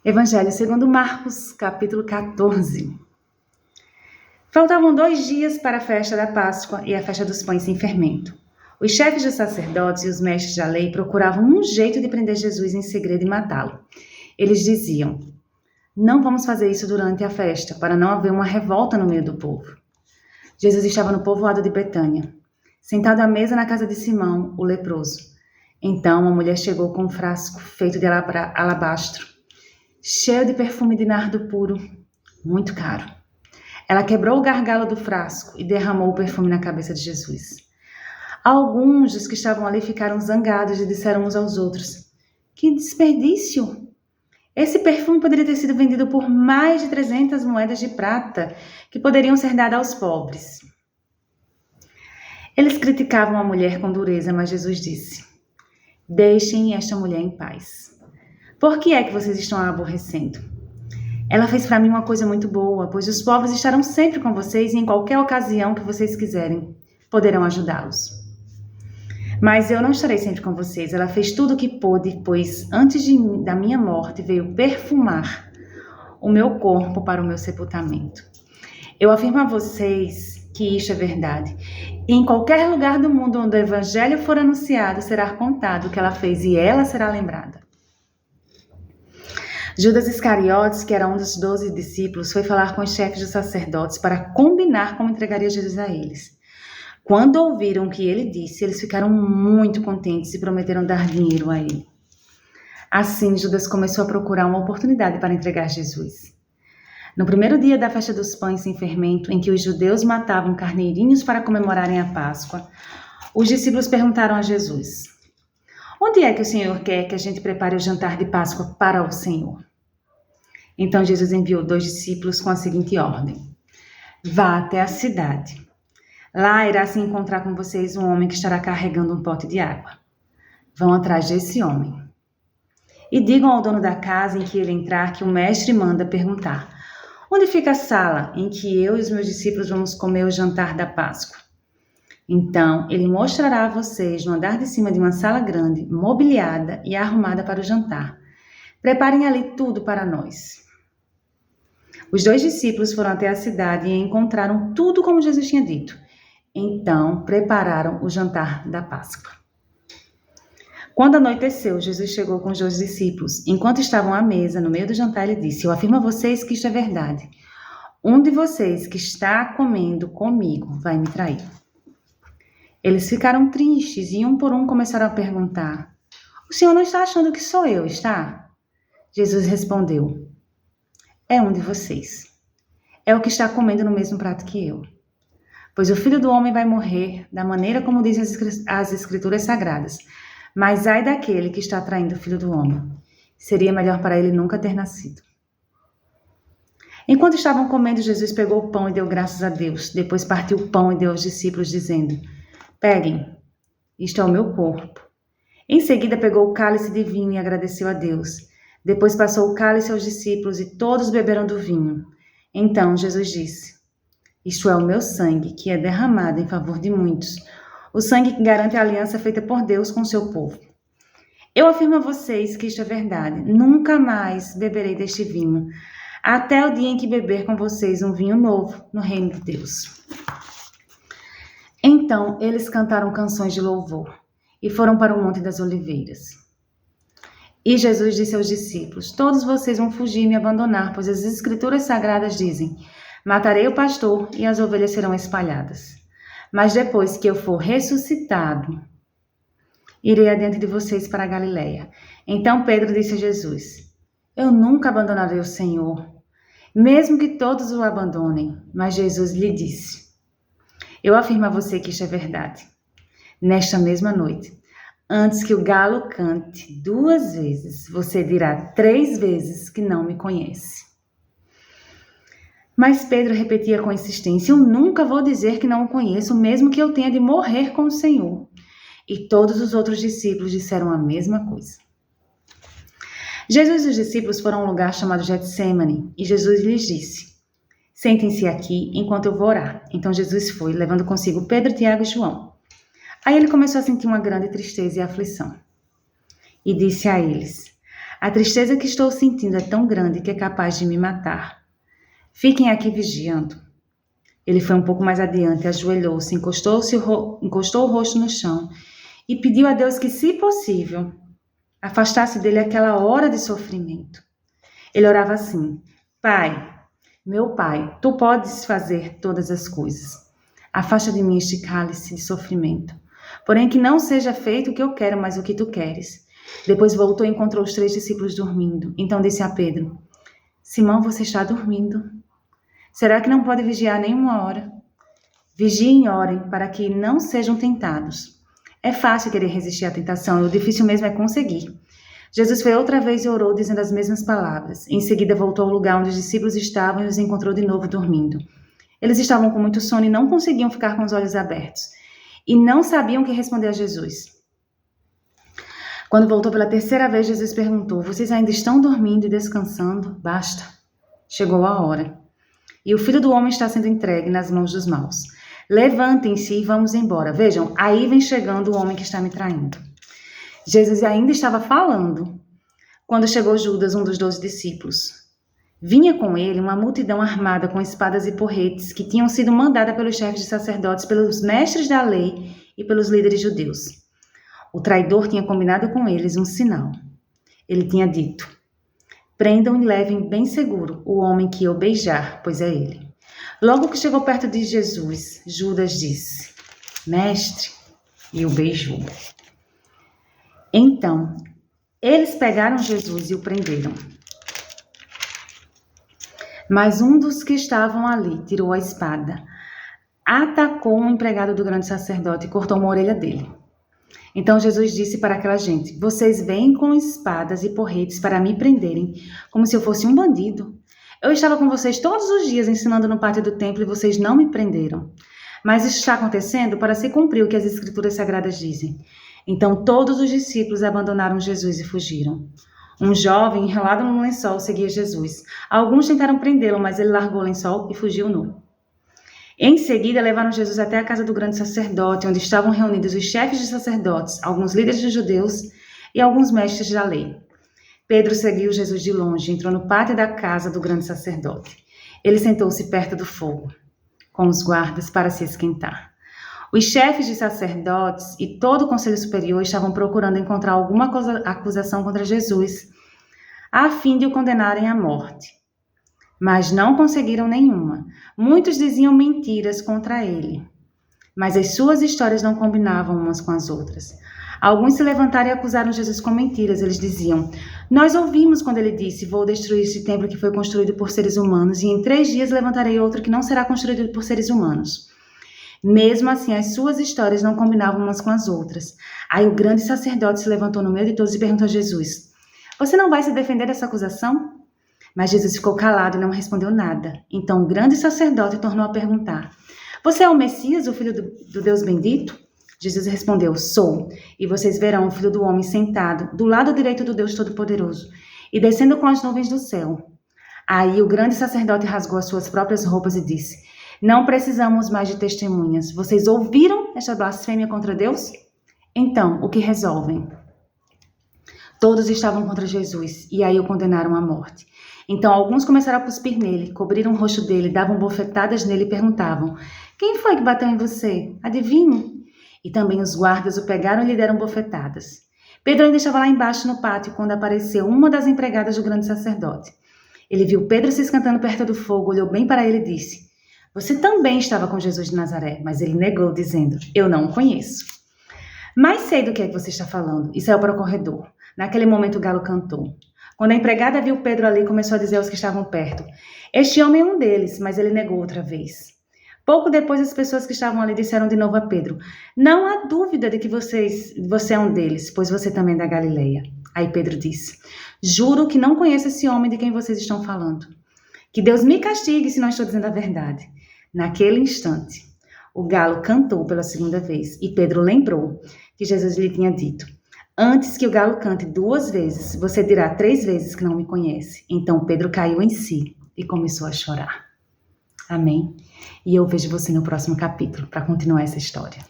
Evangelho segundo Marcos, capítulo 14. Faltavam 2 dias para a festa da Páscoa e a festa dos pães sem fermento. Os chefes dos sacerdotes e os mestres da lei procuravam um jeito de prender Jesus em segredo e matá-lo. Eles diziam: "Não vamos fazer isso durante a festa, para não haver uma revolta no meio do povo." Jesus estava no povoado de Betânia, sentado à mesa na casa de Simão, o leproso. Então uma mulher chegou com um frasco feito de alabastro, cheio de perfume de nardo puro, muito caro. Ela quebrou o gargalo do frasco e derramou o perfume na cabeça de Jesus. Alguns dos que estavam ali ficaram zangados e disseram uns aos outros: "Que desperdício! Esse perfume poderia ter sido vendido por mais de 300 moedas de prata, que poderiam ser dadas aos pobres." Eles criticavam a mulher com dureza, mas Jesus disse: "Deixem esta mulher em paz. Por que é que vocês estão a aborrecendo? Ela fez para mim uma coisa muito boa, pois os pobres estarão sempre com vocês e em qualquer ocasião que vocês quiserem, poderão ajudá-los. Mas eu não estarei sempre com vocês. Ela fez tudo o que pôde, pois antes da minha morte veio perfumar o meu corpo para o meu sepultamento. Eu afirmo a vocês que isto é verdade. E em qualquer lugar do mundo onde o evangelho for anunciado, será contado o que ela fez e ela será lembrada." Judas Iscariotes, que era um dos 12 discípulos, foi falar com os chefes dos sacerdotes para combinar como entregaria Jesus a eles. Quando ouviram o que ele disse, eles ficaram muito contentes e prometeram dar dinheiro a ele. Assim, Judas começou a procurar uma oportunidade para entregar Jesus. No primeiro dia da festa dos pães sem fermento, em que os judeus matavam carneirinhos para comemorarem a Páscoa, os discípulos perguntaram a Jesus: "Onde é que o Senhor quer que a gente prepare o jantar de Páscoa para o Senhor?" Então Jesus enviou 2 discípulos com a seguinte ordem: "Vá até a cidade. Lá irá se encontrar com vocês um homem que estará carregando um pote de água. Vão atrás desse homem. E digam ao dono da casa em que ele entrar que o mestre manda perguntar: onde fica a sala em que eu e os meus discípulos vamos comer o jantar da Páscoa? Então ele mostrará a vocês no andar de cima de uma sala grande, mobiliada e arrumada para o jantar. Preparem ali tudo para nós." Os 2 discípulos foram até a cidade e encontraram tudo como Jesus tinha dito. Então prepararam o jantar da Páscoa. Quando anoiteceu, Jesus chegou com os 2 discípulos. Enquanto estavam à mesa, no meio do jantar, ele disse: "Eu afirmo a vocês que isto é verdade. Um de vocês que está comendo comigo vai me trair." Eles ficaram tristes e um por um começaram a perguntar: "O senhor não está achando que sou eu, está?" Jesus respondeu: "É um de vocês. É o que está comendo no mesmo prato que eu. Pois o Filho do Homem vai morrer da maneira como dizem as Escrituras Sagradas. Mas ai daquele que está traindo o Filho do Homem. Seria melhor para ele nunca ter nascido." Enquanto estavam comendo, Jesus pegou o pão e deu graças a Deus. Depois partiu o pão e deu aos discípulos, dizendo: "Peguem, isto é o meu corpo." Em seguida pegou o cálice de vinho e agradeceu a Deus. Depois passou o cálice aos discípulos e todos beberam do vinho. Então Jesus disse: "Isto é o meu sangue, que é derramado em favor de muitos. O sangue que garante a aliança feita por Deus com o seu povo. Eu afirmo a vocês que isto é verdade. Nunca mais beberei deste vinho, até o dia em que beber com vocês um vinho novo no reino de Deus." Então eles cantaram canções de louvor e foram para o Monte das Oliveiras. E Jesus disse aos discípulos: "Todos vocês vão fugir e me abandonar, pois as Escrituras Sagradas dizem: matarei o pastor e as ovelhas serão espalhadas. Mas depois que eu for ressuscitado, irei adiante de vocês para a Galileia." Então Pedro disse a Jesus: "Eu nunca abandonarei o Senhor, mesmo que todos o abandonem." Mas Jesus lhe disse: "Eu afirmo a você que isto é verdade. Nesta mesma noite, antes que o galo cante 2 vezes, você dirá 3 vezes que não me conhece." Mas Pedro repetia com insistência: "Eu nunca vou dizer que não o conheço, mesmo que eu tenha de morrer com o Senhor." E todos os outros discípulos disseram a mesma coisa. Jesus e os discípulos foram a um lugar chamado Getsêmani, e Jesus lhes disse: "Sentem-se aqui enquanto eu vou orar." Então Jesus foi, levando consigo Pedro, Tiago e João. Aí ele começou a sentir uma grande tristeza e aflição. E disse a eles: A tristeza que estou sentindo é tão grande que é capaz de me matar. Fiquem aqui vigiando. Ele foi um pouco mais adiante, ajoelhou-se, encostou o rosto no chão e pediu a Deus que, se possível, afastasse dele aquela hora de sofrimento. Ele orava assim: Pai, meu Pai, Tu podes fazer todas as coisas. Afasta de mim este cálice de sofrimento. Porém, que não seja feito o que eu quero, mas o que Tu queres. Depois voltou e encontrou os 3 discípulos dormindo. Então disse a Pedro: Simão, você está dormindo? Será que não pode vigiar nem uma hora? Vigiem e orem para que não sejam tentados. É fácil querer resistir à tentação, e o difícil mesmo é conseguir. Jesus foi outra vez e orou, dizendo as mesmas palavras. Em seguida voltou ao lugar onde os discípulos estavam e os encontrou de novo dormindo. Eles estavam com muito sono e não conseguiam ficar com os olhos abertos. E não sabiam o que responder a Jesus. Quando voltou pela 3ª vez, Jesus perguntou: Vocês ainda estão dormindo e descansando? Basta. Chegou a hora. E o Filho do Homem está sendo entregue nas mãos dos maus. Levantem-se e vamos embora. Vejam, aí vem chegando o homem que está me traindo. Jesus ainda estava falando quando chegou Judas, um dos 12 discípulos. Vinha com ele uma multidão armada com espadas e porretes que tinham sido mandada pelos chefes de sacerdotes, pelos mestres da lei e pelos líderes judeus. O traidor tinha combinado com eles um sinal. Ele tinha dito: Prendam e levem bem seguro o homem que eu beijar, pois é ele. Logo que chegou perto de Jesus, Judas disse: Mestre, e o beijou. Então, eles pegaram Jesus e o prenderam. Mas um dos que estavam ali tirou a espada, atacou um empregado do grande sacerdote e cortou uma orelha dele. Então Jesus disse para aquela gente: Vocês vêm com espadas e porretes para me prenderem, como se eu fosse um bandido. Eu estava com vocês todos os dias ensinando no pátio do templo e vocês não me prenderam. Mas isso está acontecendo para se cumprir o que as Escrituras Sagradas dizem. Então todos os discípulos abandonaram Jesus e fugiram. Um jovem enrolado num lençol seguia Jesus. Alguns tentaram prendê-lo, mas ele largou o lençol e fugiu nu. Em seguida, levaram Jesus até a casa do grande sacerdote, onde estavam reunidos os chefes de sacerdotes, alguns líderes dos judeus e alguns mestres da lei. Pedro seguiu Jesus de longe e entrou no pátio da casa do grande sacerdote. Ele sentou-se perto do fogo, com os guardas, para se esquentar. Os chefes de sacerdotes e todo o conselho superior estavam procurando encontrar alguma acusação contra Jesus, a fim de o condenarem à morte. Mas não conseguiram nenhuma. Muitos diziam mentiras contra ele, mas as suas histórias não combinavam umas com as outras. Alguns se levantaram e acusaram Jesus com mentiras. Eles diziam: Nós ouvimos quando ele disse: Vou destruir este templo que foi construído por seres humanos, e em 3 dias levantarei outro que não será construído por seres humanos. Mesmo assim, as suas histórias não combinavam umas com as outras. Aí o grande sacerdote se levantou no meio de todos e perguntou a Jesus: Você não vai se defender dessa acusação? Mas Jesus ficou calado e não respondeu nada. Então o grande sacerdote tornou a perguntar: Você é o Messias, o Filho do Deus bendito? Jesus respondeu: Sou. E vocês verão o Filho do Homem sentado do lado direito do Deus Todo-Poderoso e descendo com as nuvens do céu. Aí o grande sacerdote rasgou as suas próprias roupas e disse: Não precisamos mais de testemunhas. Vocês ouviram esta blasfêmia contra Deus? Então, o que resolvem? Todos estavam contra Jesus e aí o condenaram à morte. Então alguns começaram a cuspir nele, cobriram o rosto dele, davam bofetadas nele e perguntavam: Quem foi que bateu em você? Adivinhe. E também os guardas o pegaram e lhe deram bofetadas. Pedro ainda estava lá embaixo no pátio quando apareceu uma das empregadas do grande sacerdote. Ele viu Pedro se esquentando perto do fogo, olhou bem para ele e disse: Você também estava com Jesus de Nazaré. Mas ele negou, dizendo: Eu não o conheço. Mas sei do que é que você está falando. E saiu para o corredor. Naquele momento o galo cantou. Quando a empregada viu Pedro ali, começou a dizer aos que estavam perto: Este homem é um deles, mas ele negou outra vez. Pouco depois, as pessoas que estavam ali disseram de novo a Pedro: Não há dúvida de que você é um deles, pois você também é da Galileia. Aí Pedro disse: Juro que não conheço esse homem de quem vocês estão falando. Que Deus me castigue se não estou dizendo a verdade. Naquele instante, o galo cantou pela 2ª vez e Pedro lembrou que Jesus lhe tinha dito: Antes que o galo cante 2 vezes, você dirá 3 vezes que não me conhece. Então Pedro caiu em si e começou a chorar. Amém? E eu vejo você no próximo capítulo para continuar essa história.